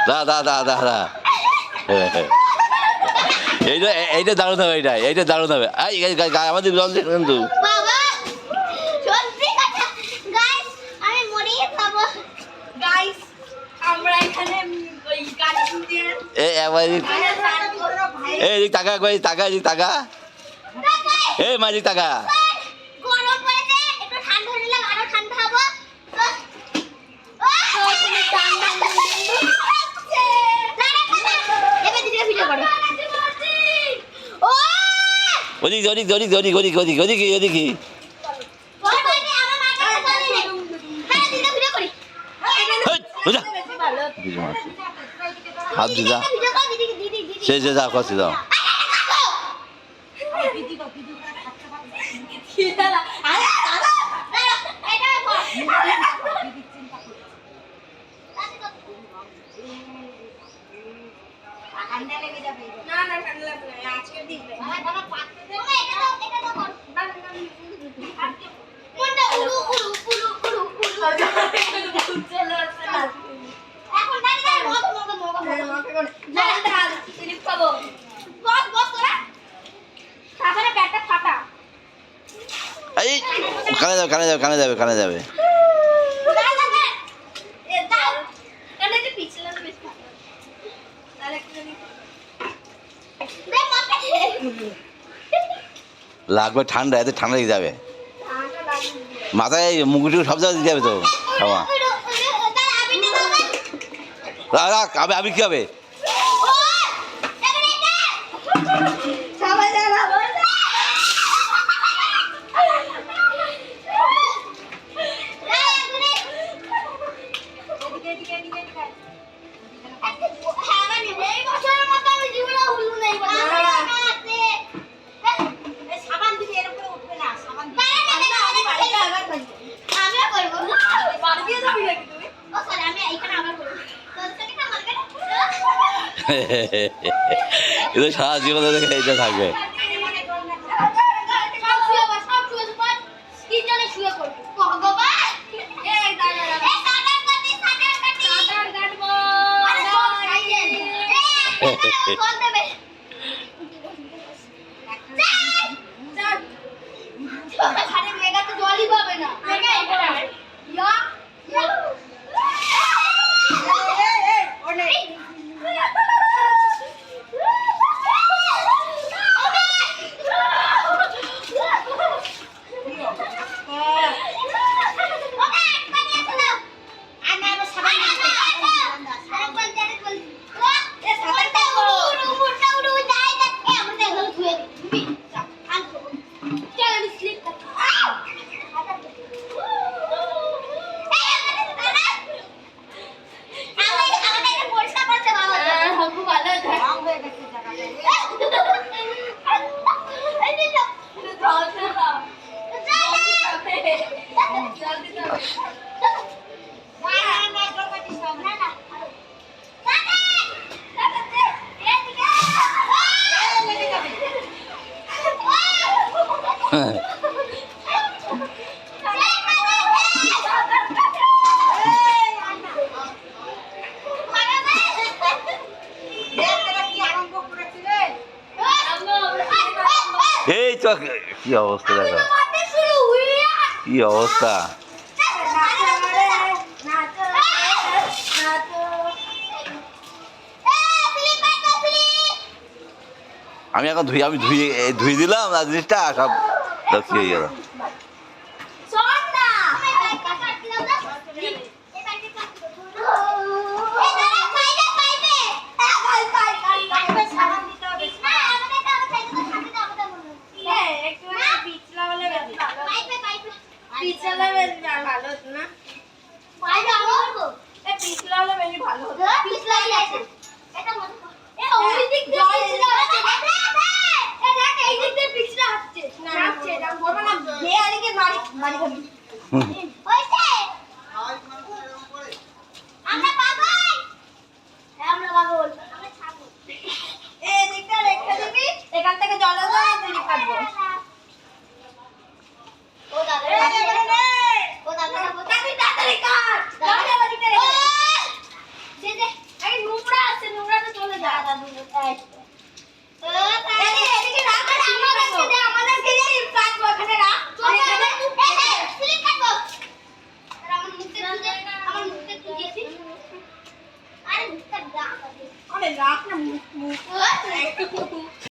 দা এইটা দারুণ হবে, এইটা দারুণ হবে। আমাদের জল কিন্তু টাকা এই মাঝি টাকা ওদিকে হাত দিদা সে যা করছি দাও কানে যাবে লাগবে ঠান্ডা, এত ঠান্ডা লেগে যাবে মাথায় মুকুট সব জায়গায় দিতে হবে তো। আমি কি হবে এটা সারা জীবন এইটা থাকবে। এই তো কি অবস্থা, দেখো কি অবস্থা। আমি এখন ধুই দিলাম আর জিনিসটা সব কি হয়ে গেল। এখান থেকে জল কাটবো। ও দাদা সে নোংরাটা চলে যায় দাদু এদিকে রাখ, আমার কাছে দে,